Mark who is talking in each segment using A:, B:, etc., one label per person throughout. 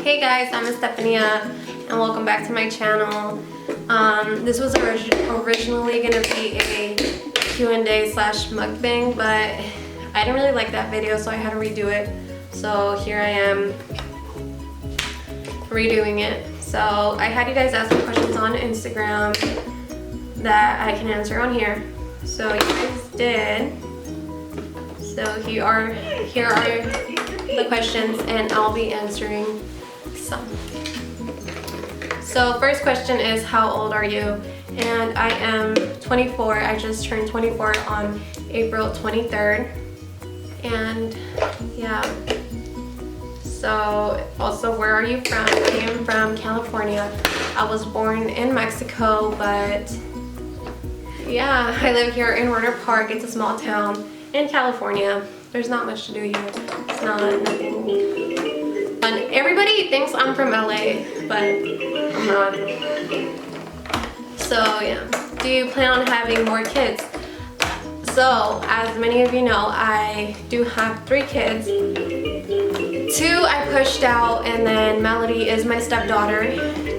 A: Hey guys, I'm Estefania and welcome back to my channel. This was originally going to be a Q&A slash mukbang, but I didn't really like that video, so I had to redo it. So here I am redoing it. So I had you guys ask me questions on Instagram that I can answer on here. So you guys did. So here are the questions and I'll be answering some. So first question is, how old are you? And I am 24. I just turned 24 on April 23rd. And yeah. So also, where are you from? I am from California. I was born in Mexico, but yeah, I live here in Warner Park. It's a small town in California. There's not much to do here. It's not nothing fun. Everybody thinks I'm from LA, but I'm not. So yeah, do you plan on having more kids? So as many of you know, I do have 3 kids. 2 I pushed out, and then Melody is my stepdaughter.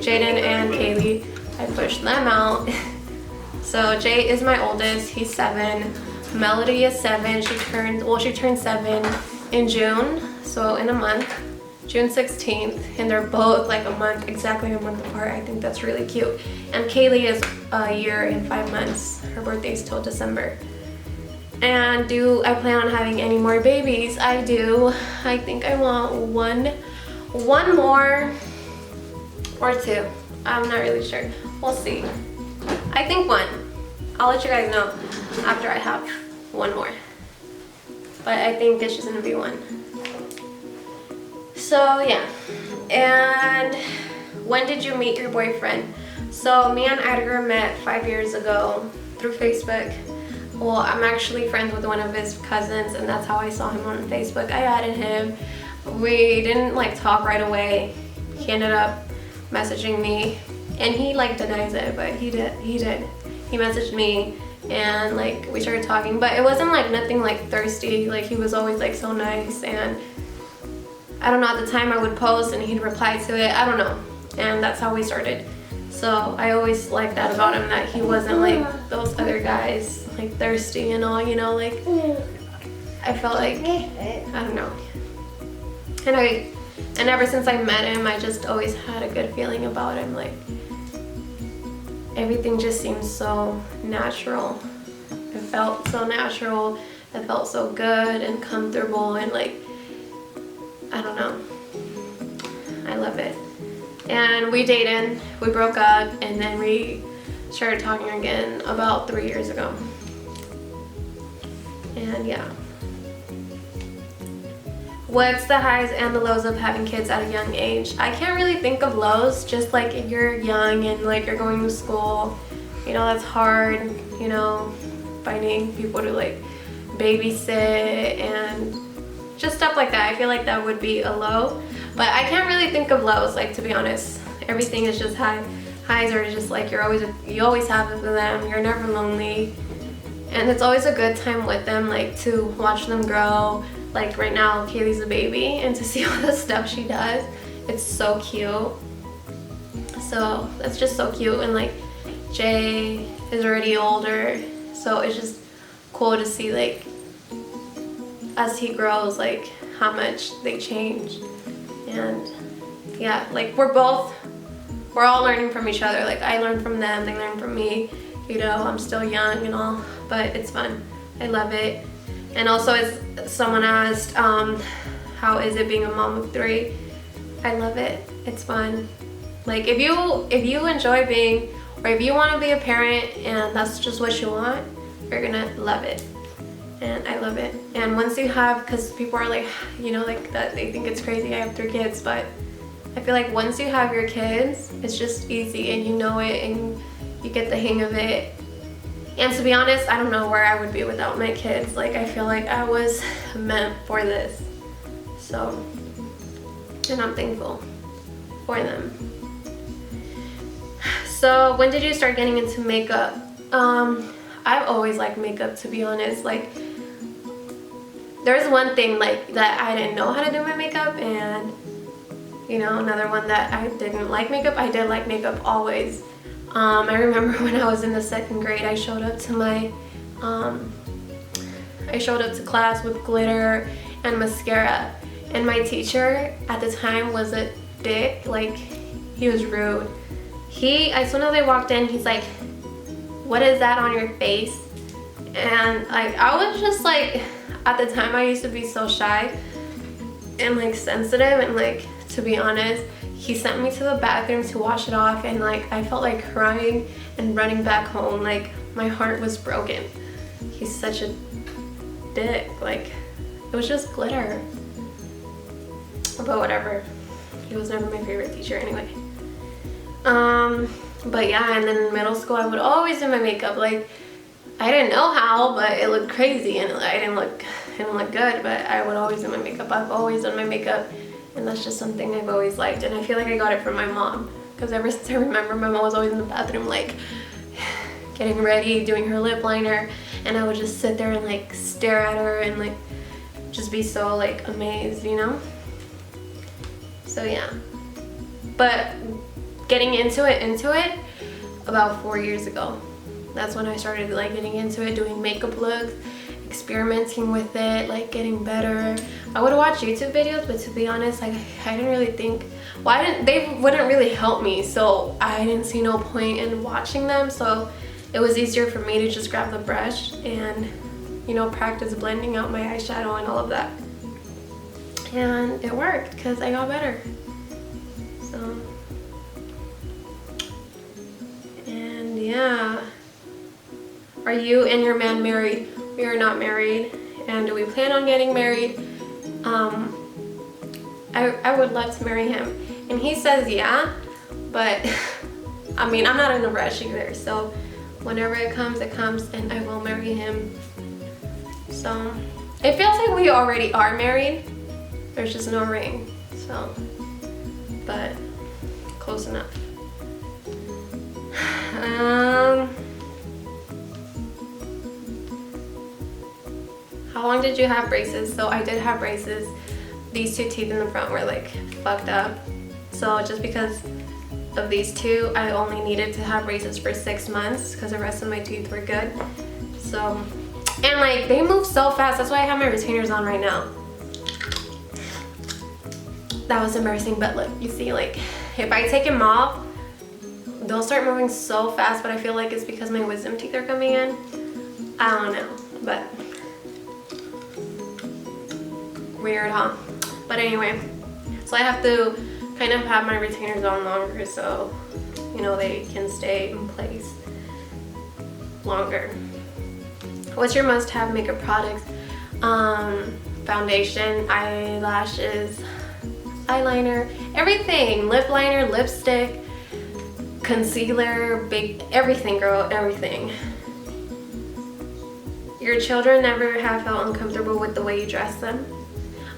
A: Jaden and Kaylee, I pushed them out. So Jay is my oldest, he's 7. Melody is 7. She turned 7 in June, so in a month, June 16th, and they're both like exactly a month apart. I think that's really cute. And Kaylee is a year and 5 months. Her birthday's till December. And do I plan on having any more babies? I do. I think I want one more or 2. I'm not really sure. We'll see. I think 1. I'll let you guys know after I have 1 more. But I think it's just gonna be 1. So yeah. And when did you meet your boyfriend? So me and Edgar met 5 years ago through Facebook. Well, I'm actually friends with one of his cousins, and that's how I saw him on Facebook. I added him. We didn't like talk right away. He ended up messaging me, and he like denies it, but he did. He messaged me, and like we started talking, but it wasn't like nothing like thirsty. Like he was always like so nice, and I don't know, at the time I would post and he'd reply to it. I don't know, and that's how we started. So I always liked that about him, that he wasn't like those other guys, like thirsty and all, you know, like I felt like, I don't know. And ever since I met him, I just always had a good feeling about him. Like everything just seemed so natural. It felt so natural. It felt so good and comfortable, and like, I don't know. I love it. And we dated, we broke up, and then we started talking again about 3 years ago. And yeah. What's the highs and the lows of having kids at a young age? I can't really think of lows, just like if you're young and like you're going to school, you know, that's hard, you know, finding people to like babysit and just stuff like that. I feel like that would be a low, but I can't really think of lows, like, to be honest. Everything is just high. Highs are just like you always have it with them. You're never lonely, and it's always a good time with them, like to watch them grow. Like right now, Kaylee's a baby, and to see all the stuff she does, it's so cute. So that's just so cute. And like Jay is already older, so it's just cool to see like as he grows, like how much they change. And yeah, like we're all learning from each other. Like I learn from them, they learn from me. You know, I'm still young and all, but it's fun. I love it. And also, as someone asked, how is it being a mom of 3? I love it. It's fun. Like if you enjoy being, or if you want to be a parent and that's just what you want, you're gonna love it. And I love it. And once you have, because people are like, you know, like that, they think it's crazy I have 3 kids, but I feel like once you have your kids, it's just easy, and you know it, and you get the hang of it. And to be honest, I don't know where I would be without my kids. Like I feel like I was meant for this. So, and I'm thankful for them. So when did you start getting into makeup? I've always liked makeup, to be honest. Like there's one thing like that I didn't know how to do my makeup, and You know, another one that I didn't like makeup. I did like makeup always. I remember when I was in the 2nd grade, I showed up to class with glitter and mascara, and my teacher at the time was a dick. Like, he was rude. As soon as I walked in, he's like, "What is that on your face?" And like, I was just like, at the time I used to be so shy and like sensitive, and like, to be honest, he sent me to the bathroom to wash it off, and like, I felt like crying and running back home. Like, my heart was broken. He's such a dick. Like, it was just glitter. But whatever. He was never my favorite teacher anyway. But yeah, and then in middle school I would always do my makeup. Like, I didn't know how, but it looked crazy, and I didn't look good, but I would always do my makeup. I've always done my makeup, and that's just something I've always liked, and I feel like I got it from my mom, because ever since I remember, my mom was always in the bathroom like getting ready, doing her lip liner, and I would just sit there and like stare at her and like just be so like amazed, you know? So yeah. But getting into it about 4 years ago. That's when I started like getting into it, doing makeup looks, experimenting with it, like getting better. I would watch YouTube videos, but to be honest, like, I didn't really think, they wouldn't really help me, so I didn't see no point in watching them. So it was easier for me to just grab the brush and, you know, practice blending out my eyeshadow and all of that. And it worked because I got better. So, and yeah. Are you and your man married? We are not married. And do we plan on getting married? I would love to marry him. And he says yeah, but I mean, I'm not in a rush either. So whenever it comes, and I will marry him. So it feels like we already are married. There's just no ring. So, but close enough. How long did you have braces? So I did have braces. These 2 teeth in the front were like fucked up. So just because of these 2, I only needed to have braces for 6 months because the rest of my teeth were good. So, and like, they move so fast. That's why I have my retainers on right now. That was embarrassing, but look, you see, like, if I take them off, they'll start moving so fast, but I feel like it's because my wisdom teeth are coming in. I don't know, but weird, huh? But anyway, so I have to kind of have my retainers on longer so, you know, they can stay in place longer. What's your must-have makeup products? Foundation, eyelashes, eyeliner, everything. Lip liner, lipstick, concealer, everything, girl, everything. Your children never have felt uncomfortable with the way you dress them?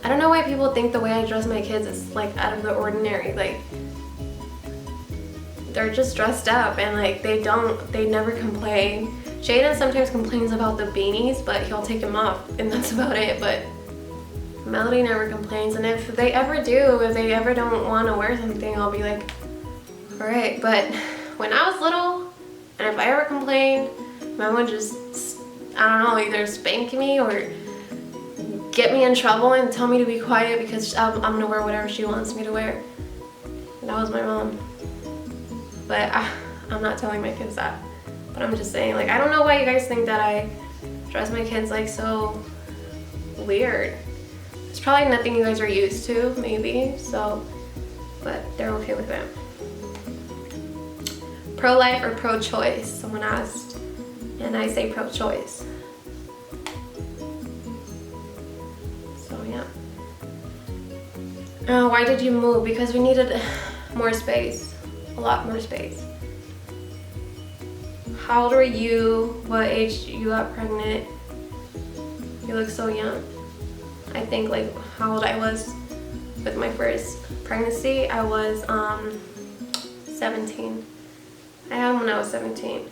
A: I don't know why people think the way I dress my kids is like out of the ordinary. Like, they're just dressed up and like they never complain. Jaden sometimes complains about the beanies, but he'll take them off and that's about it. But Melody never complains, and if they ever do, if they ever don't want to wear something, I'll be like, all right. But when I was little, and if I ever complained, Mom would just, I don't know, either spank me or get me in trouble and tell me to be quiet because I'm gonna wear whatever she wants me to wear. That was my mom. But I'm not telling my kids that. But I'm just saying, like, I don't know why you guys think that I dress my kids like so weird. It's probably nothing you guys are used to, maybe, so, but they're okay with it. Pro-life or pro-choice, someone asked, and I say pro-choice. So yeah. Why did you move? Because we needed more space, a lot more space. How old were you? What age you got pregnant? You look so young. I think like how old I was with my first pregnancy, I was 17. I had him when I was 17.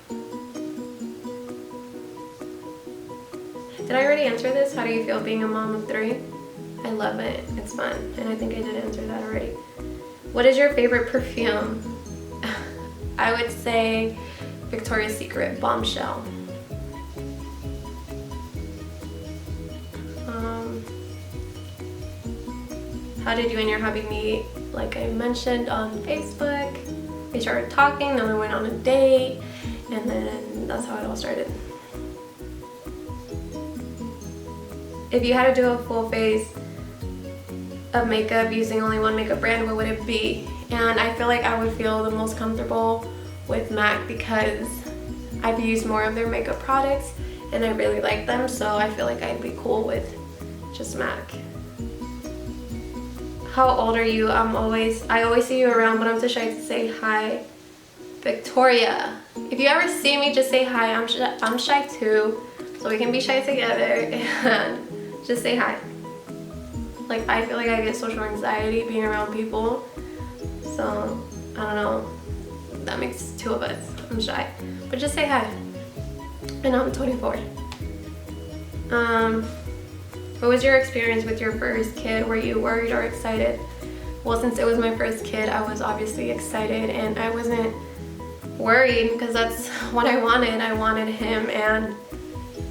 A: Did I already answer this? How do you feel being a mom of 3? I love it. It's fun. And I think I did answer that already. What is your favorite perfume? I would say Victoria's Secret Bombshell. How did you and your hubby meet? Like I mentioned, on Facebook. We started talking, then we went on a date, and then that's how it all started. If you had to do a full face of makeup using only one makeup brand, what would it be? And I feel like I would feel the most comfortable with MAC because I've used more of their makeup products and I really like them, so I feel like I'd be cool with just MAC. How old are you? I always see you around, but I'm too shy to say hi. Victoria. If you ever see me, just say hi. I'm shy too, so we can be shy together and just say hi. Like I feel like I get social anxiety being around people, so I don't know. That makes two of us. I'm shy, but just say hi. And I'm 24. What was your experience with your first kid? Were you worried or excited? Well, since it was my first kid, I was obviously excited and I wasn't worried because that's what I wanted. I wanted him and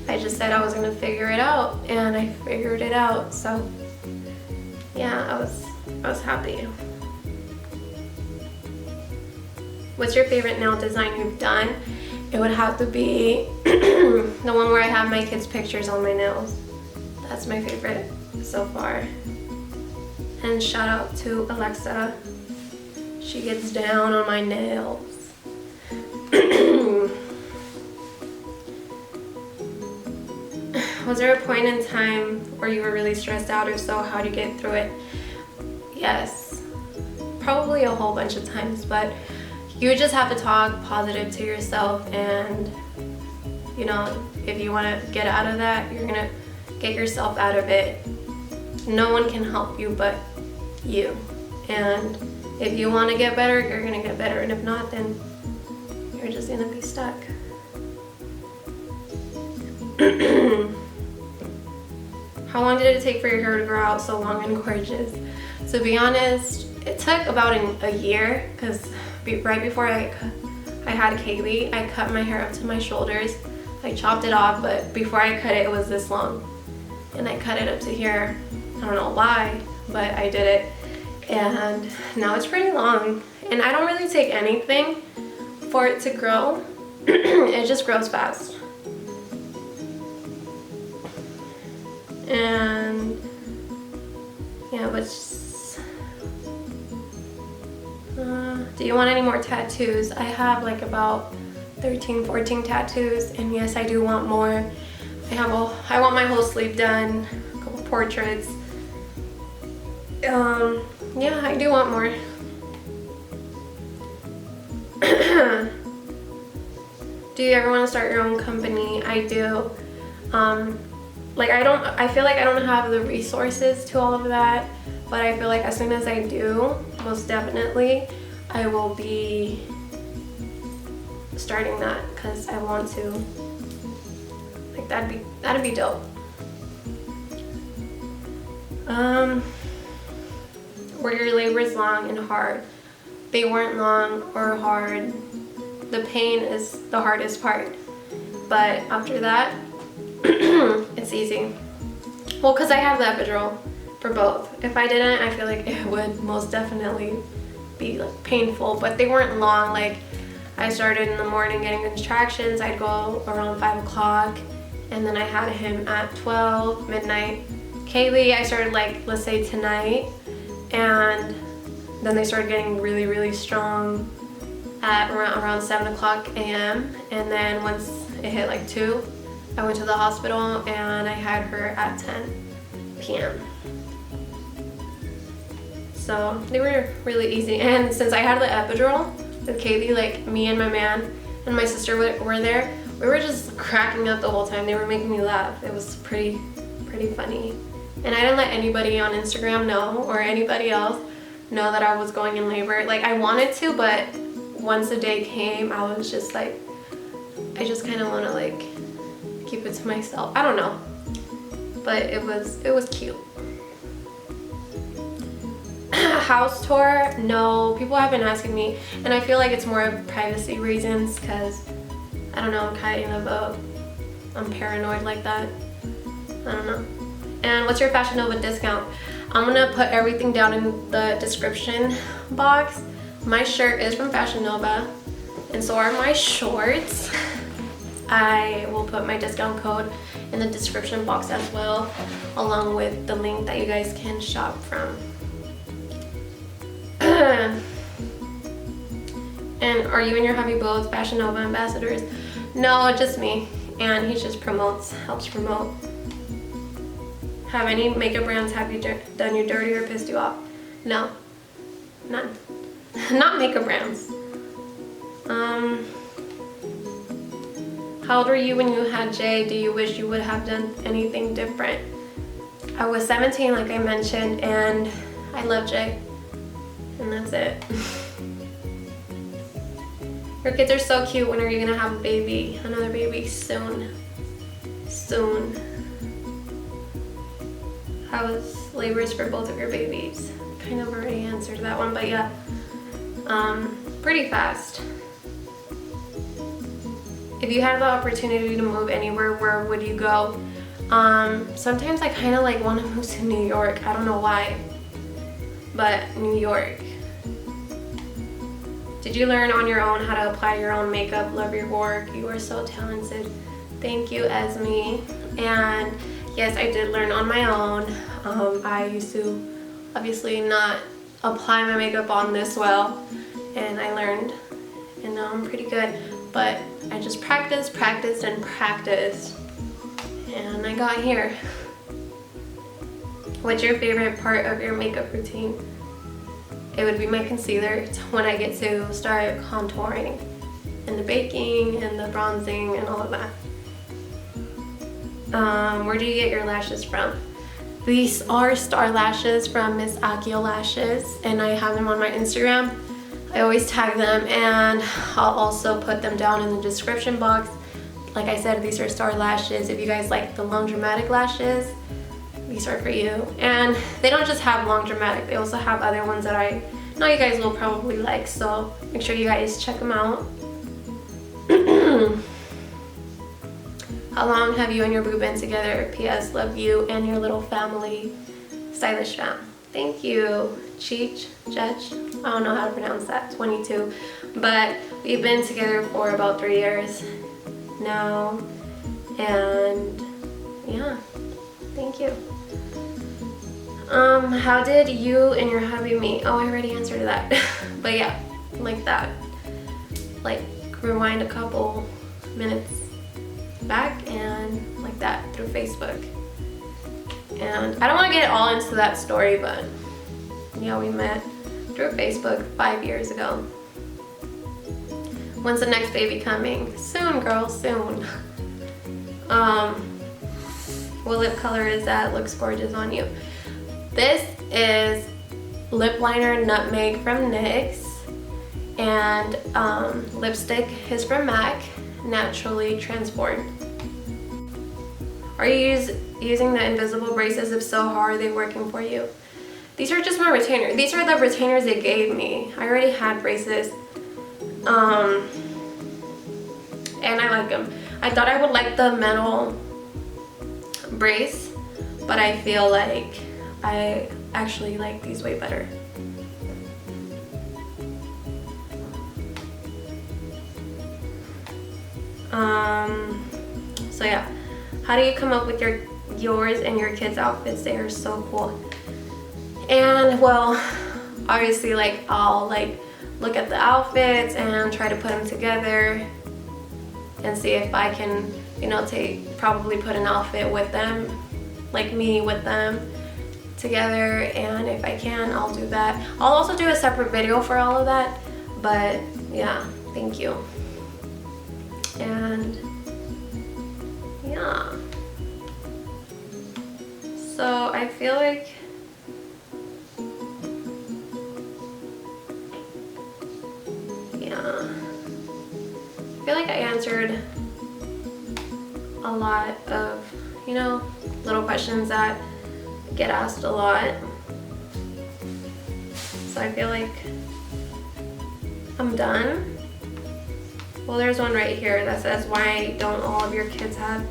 A: I just said I was gonna figure it out and I figured it out. So yeah, I was happy. What's your favorite nail design you've done? It would have to be the one where I have my kids' pictures on my nails. That's my favorite so far. And shout out to Alexa. She gets down on my nails. Was there a point in time where you were really stressed out? If so, how do you get through it? Yes, probably a whole bunch of times, but you just have to talk positive to yourself, and you know, if you want to get out of that, you're gonna get yourself out of it. No one can help you but you, and if you want to get better, you're gonna get better, and if not, then you're just gonna be stuck. How long did it take for your hair to grow out so long and gorgeous? To be honest, it took about a year, because right before I had Kaylee, I cut my hair up to my shoulders. I chopped it off, but before I cut it, it was this long. And I cut it up to here. I don't know why, but I did it. And now it's pretty long. And I don't really take anything for it to grow. It just grows fast. And yeah, but do you want any more tattoos? I have like about 13, 14 tattoos, and yes, I do want more. I want my whole sleeve done, a couple portraits. Yeah, I do want more. Do you ever want to start your own company? I do. I feel like I don't have the resources to all of that, but I feel like as soon as I do, most definitely, I will be starting that because I want to. Like that'd be dope. Were your labors long and hard? They weren't long or hard. The pain is the hardest part, but after that, it's easy. Well, because I have the epidural for both. If I didn't, I feel like it would most definitely be like painful, but they weren't long. Like I started in the morning getting contractions. I'd go around 5 o'clock, and then I had him at 12, midnight. Kaylee, I started like, let's say tonight, and then they started getting really, really strong at around 7 o'clock a.m. And then once it hit like 2, I went to the hospital and I had her at 10 p.m. So they were really easy. And since I had the epidural with Kaylee, like me and my man and my sister were there, we were just cracking up the whole time. They were making me laugh. It was pretty funny. And I didn't let anybody on Instagram know, or anybody else know, that I was going in labor. Like I wanted to, but once the day came, I was just like, I just kind of want to like keep it to myself. I don't know, but it was cute. house tour? No, people have been asking me, and I feel like it's more of privacy reasons because I don't know, I'm paranoid like that. I don't know. And what's your Fashion Nova discount? I'm gonna put everything down in the description box. My shirt is from Fashion Nova, and so are my shorts. I will put my discount code in the description box as well, along with the link that you guys can shop from. And are you and your hubby both Fashion Nova ambassadors? No, just me. And he just helps promote. Have any makeup brands have you done you dirty or pissed you off? No, none. Not makeup brands. How old were you when you had Jay? Do you wish you would have done anything different? I was 17, like I mentioned, and I love Jay. And that's it. Your kids are so cute. When are you gonna have a baby? Another baby soon. Soon. How was labors for both of your babies? Kind of already answered that one, but yeah. Pretty fast. If you had the opportunity to move anywhere, where would you go? Sometimes I kind of like want to move to New York. I don't know why, but New York. Did you learn on your own how to apply your own makeup? Love your work. You are so talented. Thank you, Esme. And yes, I did learn on my own. I used to obviously not apply my makeup on this well, and I learned, and now I'm pretty good. But I just practiced, and I got here. What's your favorite part of your makeup routine? It would be my concealer. It's when I get to start contouring, and the baking, and the bronzing, and all of that. Where do you get your lashes from? These are star lashes from Miss Akio Lashes, and I have them on my Instagram. I always tag them, and I'll also put them down in the description box. Like I said, these are star lashes. If you guys like the long dramatic lashes, these are for you. And they don't just have long dramatic, they also have other ones that I know you guys will probably like, so make sure you guys check them out. How long have you and your boo been together? P.S. Love you and your little family. Stylish fam. Thank you. Cheech, Judge. I don't know how to pronounce that. 22. But we've been together for about 3 years now. And yeah, thank you. How did you and your hubby meet? Oh, I already answered that. But yeah, like that. Like rewind a couple minutes back and like that through Facebook. And I don't want to get all into that story, but yeah, we met through Facebook 5 years ago. When's the next baby coming? Soon, girl, soon. What lip color is that? Looks gorgeous on you. This is lip liner Nutmeg from NYX, and lipstick is from MAC, Naturally Transformed. Are you using the invisible braces? If so, how are they working for you? These are just my retainers. These are the retainers they gave me. I already had braces, and I like them. I thought I would like the metal brace, but I feel like I actually like these way better. So yeah, how do you come up with yours and your kids' outfits? They are so cool. And well, obviously, like I'll like look at the outfits and try to put them together and see if I can, you know, probably put an outfit with them, like me with them together, and if I can, I'll do that. I'll also do a separate video for all of that, but yeah, thank you. And yeah, so I feel like I answered a lot of, you know, little questions that get asked a lot. So I feel like I'm done. Well, there's one right here that says, why don't all of your kids have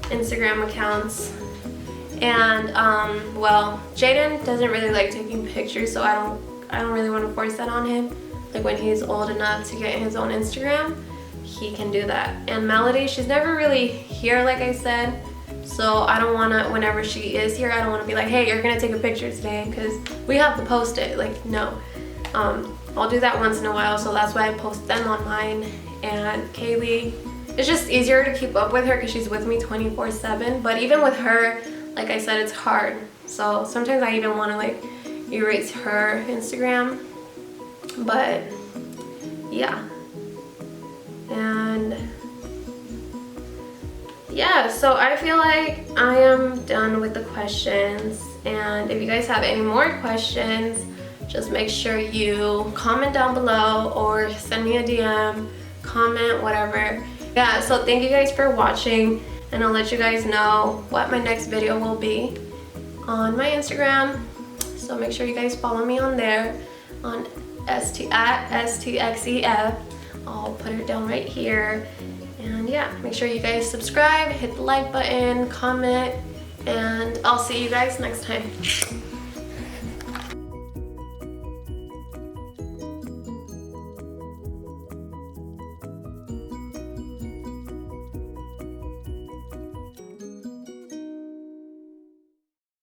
A: Instagram accounts? And well, Jaden doesn't really like taking pictures, so I don't really want to force that on him. Like when he's old enough to get his own Instagram, he can do that. And Melody, she's never really here, like I said, so I don't want to, whenever she is here, I don't want to be like, hey, you're gonna take a picture today because we have to post it. Like, no. I'll do that once in a while, so that's why I post them on mine. And Kaylee, it's just easier to keep up with her because she's with me 24/7. But even with her, like I said, it's hard. So sometimes I even want to like erase her Instagram. But yeah. And yeah, so I feel like I am done with the questions. And if you guys have any more questions, just make sure you comment down below or send me a DM, comment, whatever. Yeah, so thank you guys for watching, and I'll let you guys know what my next video will be on my Instagram. So make sure you guys follow me on there, on @STXEF. I'll put it down right here. And yeah, make sure you guys subscribe, hit the like button, comment, and I'll see you guys next time.